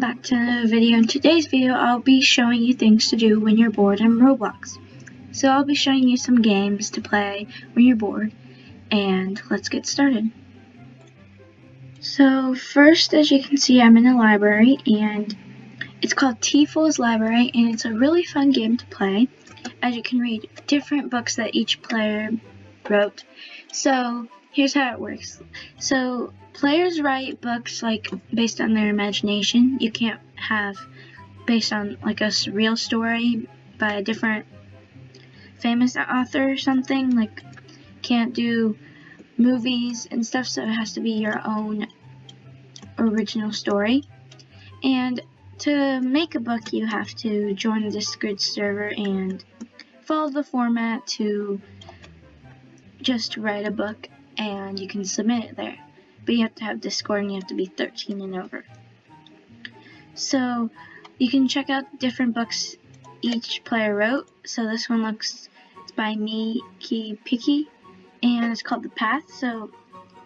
back to another video. In today's video, I'll be showing you things to do when you're bored in Roblox. So I'll be showing you some games to play when you're bored, and let's get started. So first, as you can see, I'm in a library, and it's called Teaful's Library, and it's a really fun game to play, as you can read different books that each player wrote. So here's how it works. So players write books like based on their imagination. You can't have based on like a real story by a different famous author or something. Like can't do movies and stuff, so it has to be your own original story. And to make a book, you have to join the Discord server and follow the format to just write a book, and you can submit it there. But you have to have Discord and you have to be 13 and over. So you can check out different books each player wrote. So this one it's by Mickey Picky, and it's called The Path. So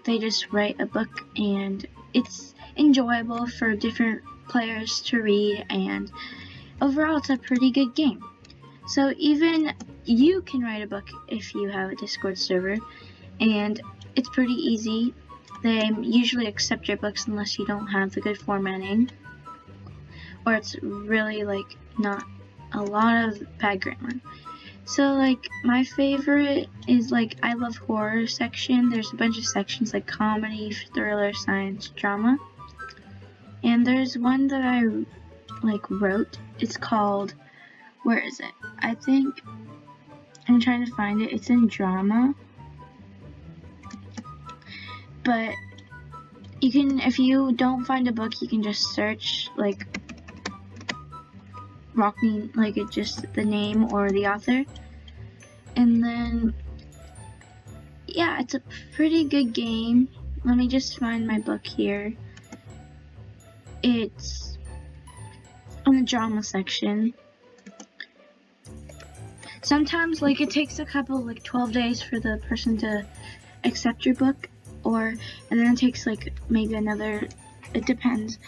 they just write a book, and it's enjoyable for different players to read, and overall it's a pretty good game. So even you can write a book if you have a Discord server, and it's pretty easy. They usually accept your books unless you don't have the good formatting, or it's really like not a lot of bad grammar. So like my favorite is like I love horror section. There's a bunch of sections like comedy, thriller, science, drama, and there's one that I like wrote. It's called, where is it? I think I'm trying to find it. It's in drama. But you can, if you don't find a book, you can just search like Rockney, like it just the name or the author. And then yeah, it's a pretty good game. Let me just find my book here. It's on the drama section. Sometimes like it takes a couple, like 12 days for the person to accept your book, and then it takes like maybe another, it depends,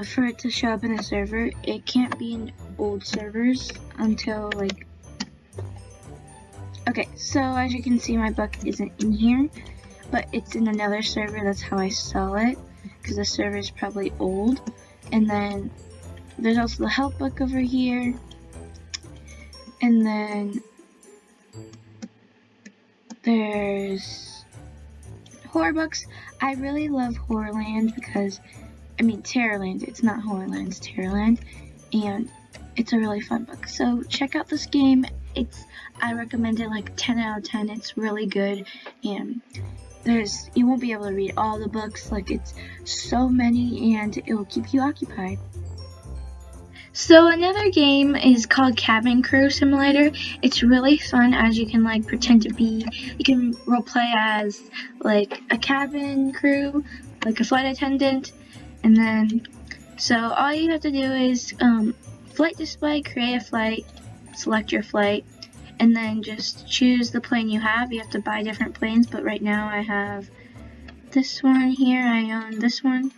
for it to show up in the server. It can't be in old servers until like, okay, so as you can see, my book isn't in here, but it's in another server. That's how I saw it, because the server is probably old. And then there's also the help book over here. And then there's horror books. I really love Horrorland because, I mean Terrorland, it's not Horrorland, it's Terrorland, and it's a really fun book. So check out this game. I recommend it like 10 out of 10. It's really good, and you won't be able to read all the books, like it's so many, and it will keep you occupied. So another game is called Cabin Crew Simulator. It's really fun, as you can like pretend to be, you can roleplay as like a cabin crew, like a flight attendant, and then so all you have to do is flight display, create a flight, select your flight, and then just choose the plane you have. You have to buy different planes, but right now I have this one here. I own this one.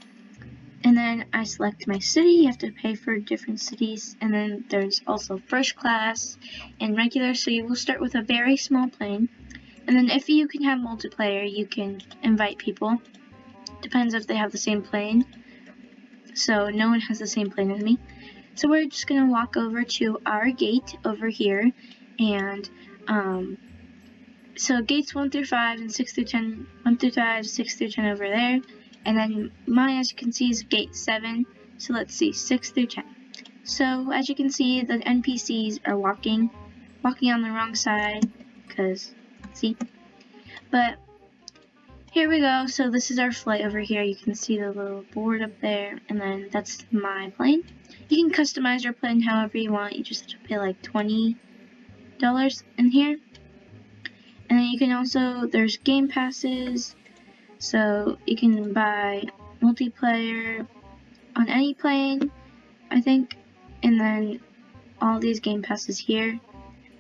And then I select my city. You have to pay for different cities. And then there's also first class and regular. So you will start with a very small plane. And then if you can have multiplayer, you can invite people. Depends if they have the same plane. So no one has the same plane as me. So we're just going to walk over to our gate over here. And so gates 1 through 5 and 6 through 10. 1 through 5, 6 through 10 over there. And then mine, as you can see, is gate 7. So let's see, 6 through 10. So as you can see, the NPCs are walking on the wrong side, because, see? But here we go. So this is our flight over here. You can see the little board up there, and then that's my plane. You can customize your plane however you want. You just have to pay like $20 in here. And then you can also, there's game passes. So you can buy multiplayer on any plane, I think, and then all these game passes here.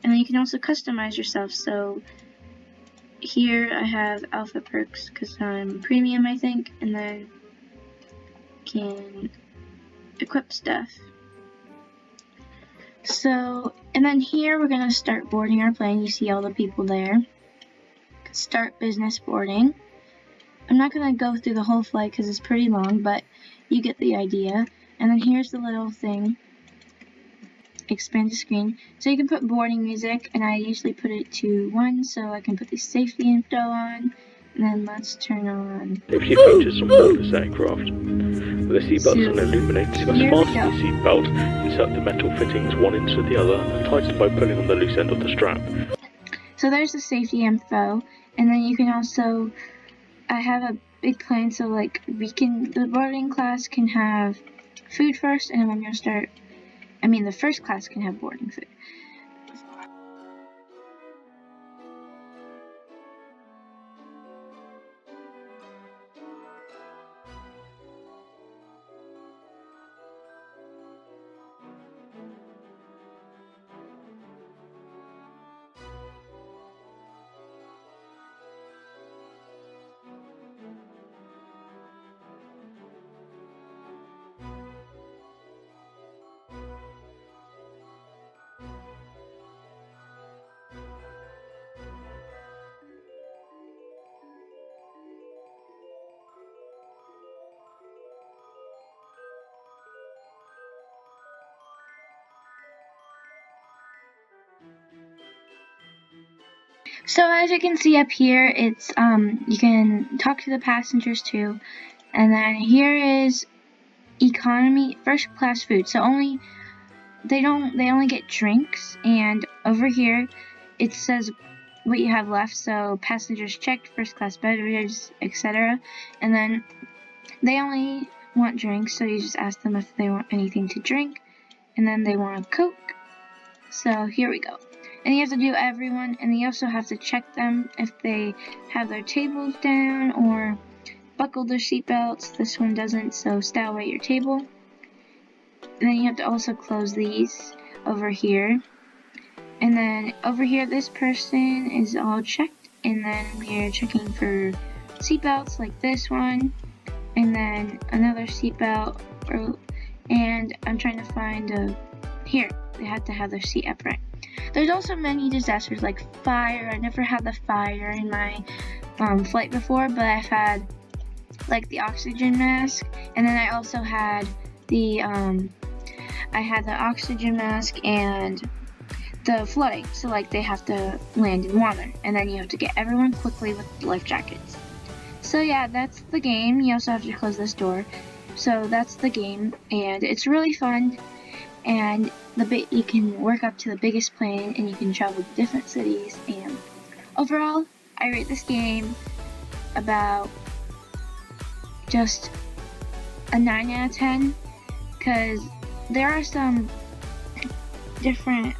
And then you can also customize yourself. So here I have alpha perks because I'm premium, I think, and then equip stuff. So, and then here we're gonna start boarding our plane. You see all the people there. Start business boarding. I'm not gonna go through the whole flight because it's pretty long, but you get the idea. And then here's the little thing. Expand the screen. So you can put boarding music, and I usually put it to 1 so I can put the safety info on. And then let's turn on Safety approaches on board this aircraft. With the seat button illuminated, you must fasten the seat belt, insert the metal fittings one into the other, and tighten by pulling on the loose end of the strap. So there's the safety info, and then you can also, I have a big plane, so like the boarding class can have food first, and then when you start, the first class can have boarding food. So as you can see up here, it's you can talk to the passengers too, and then here is economy first class food. So they only get drinks, and over here it says what you have left. So passengers checked, first class beverages, etc. And then they only want drinks, so you just ask them if they want anything to drink, and then they want a Coke. So here we go. And you have to do everyone, and you also have to check them if they have their tables down or buckle their seatbelts. This one doesn't, so stay away your table. And then you have to also close these over here. And then over here, this person is all checked, and then we're checking for seatbelts like this one, and then another seatbelt, and I'm trying to find here, they have to have their seat upright. There's also many disasters like fire. I never had the fire in my flight before, but I've had like the oxygen mask, and then I also had the oxygen mask and the flooding. So like they have to land in water, and then you have to get everyone quickly with life jackets. So yeah, that's the game. You also have to close this door. So that's the game, and it's really fun. And you can work up to the biggest plane, and you can travel to different cities. And overall, I rate this game about just a 9 out of 10, because there are some different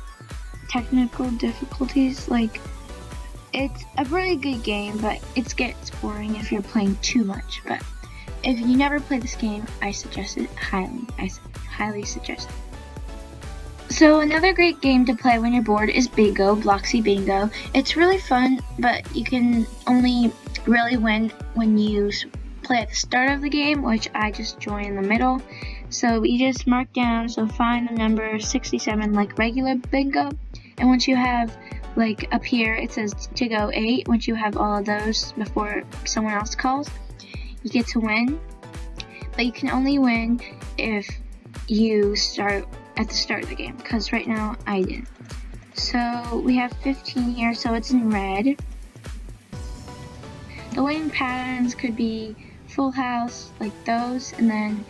technical difficulties. Like, it's a really good game, but it gets boring if you're playing too much. But if you never play this game, I suggest it highly. I highly suggest it. So another great game to play when you're bored is Bingo, Bloxy Bingo. It's really fun, but you can only really win when you play at the start of the game, which I just joined in the middle. So you just mark down, so find the number 67 like regular Bingo, and once you have, like up here it says to go 8, once you have all of those before someone else calls, you get to win. But you can only win if you start at the start of the game, because right now I didn't. So we have 15 here, so it's in red. The winning patterns could be full house, like those, and then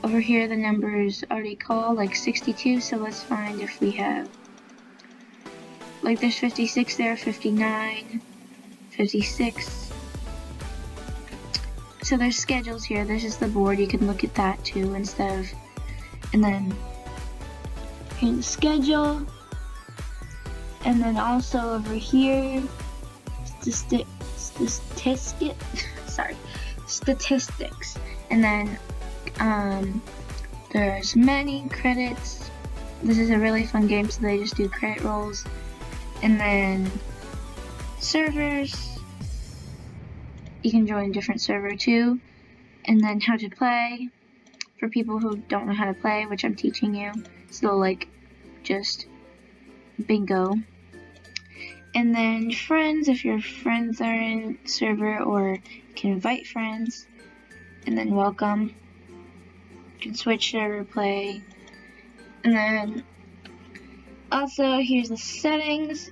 over here the numbers already called, like 62, so let's find if we have, like there's 56 there, 59, 56. So there's schedules here. This is the board, you can look at that too instead of, and then here's the schedule, and then also over here statistics, and then there's many credits. This is a really fun game, so they just do credit rolls, and then servers, you can join a different server too, and then how to play, for people who don't know how to play, which I'm teaching you. So like just bingo. And then friends, if your friends are in server, or you can invite friends. And then welcome. You can switch server play. And then also here's the settings,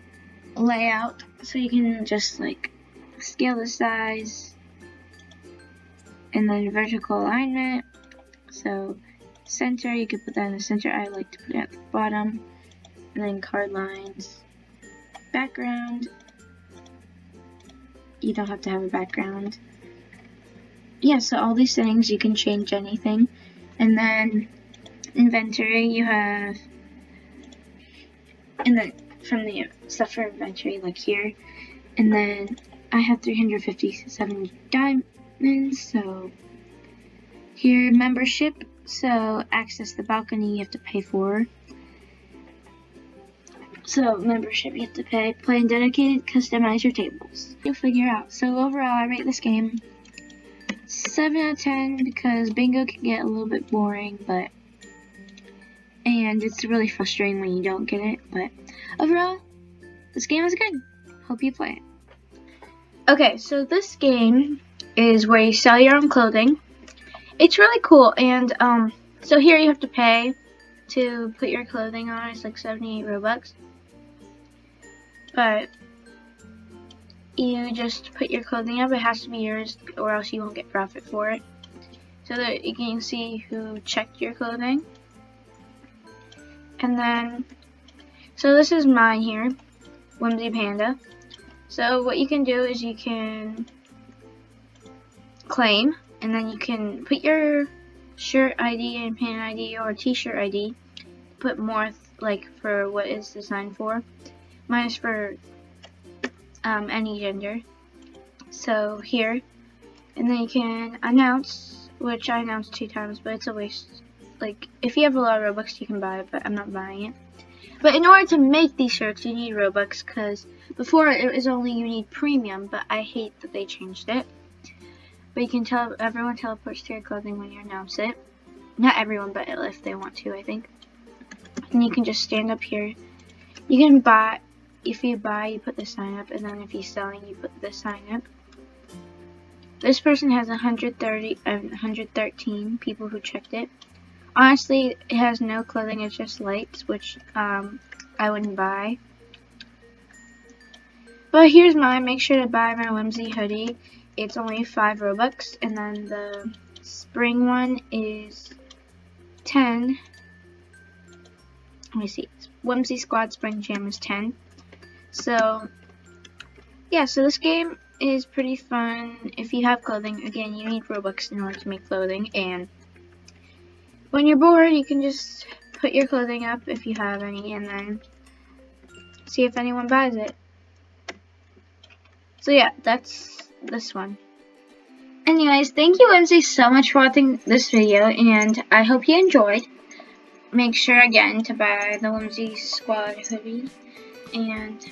layout, so you can just like scale the size. And then vertical alignment. So center, you could put that in the center. I like to put it at the bottom. And then card lines. Background. You don't have to have a background. Yeah, so all these settings, you can change anything. And then inventory, you have, and then from the stuff for inventory, like here. And then I have 357 diamonds, so here, membership, so access the balcony you have to pay for. So membership you have to pay. Play in dedicated, customize your tables. You'll figure out. So overall, I rate this game 7 out of 10 because bingo can get a little bit boring, and it's really frustrating when you don't get it. But overall, this game is good. Hope you play it. Okay, so this game is where you sell your own clothing. It's really cool, and so here you have to pay to put your clothing on. It's like 78 Robux. But you just put your clothing up. It has to be yours, or else you won't get profit for it. So that you can see who checked your clothing. And then, so this is mine here, Whimsy Panda. So what you can do is you can claim, and then you can put your shirt ID and pant ID or t-shirt ID. Put more like for what it's designed for. Mine is for any gender. So here, and then you can announce, which I announced 2 times, but it's a waste. Like if you have a lot of Robux, you can buy it, but I'm not buying it. But in order to make these shirts, you need Robux, because before it was only you need premium, but I hate that they changed it. But you can tell everyone teleports to your clothing when you announce it. Not everyone, but if they want to, I think. And you can just stand up here. You can buy. If you buy, you put the sign up, and then if you're selling, you put the sign up. This person has 113 people who checked it. Honestly, it has no clothing, it's just lights, which I wouldn't buy. But here's mine. Make sure to buy my Whimsy hoodie. It's only 5 Robux, and then the spring one is 10. Let me see. Whimsy Squad Spring Jam is 10. So, yeah, so this game is pretty fun. If you have clothing, again, you need Robux in order to make clothing, and when you're bored, you can just put your clothing up if you have any, and then see if anyone buys it. So yeah, that's this one. Anyways, thank you, Whimsy, so much for watching this video, and I hope you enjoyed. Make sure, again, to buy the Whimsy Squad hoodie, and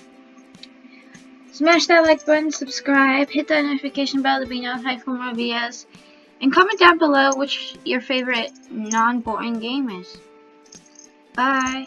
smash that like button, subscribe, hit that notification bell to be notified for more videos, and comment down below which your favorite non-boring game is. Bye!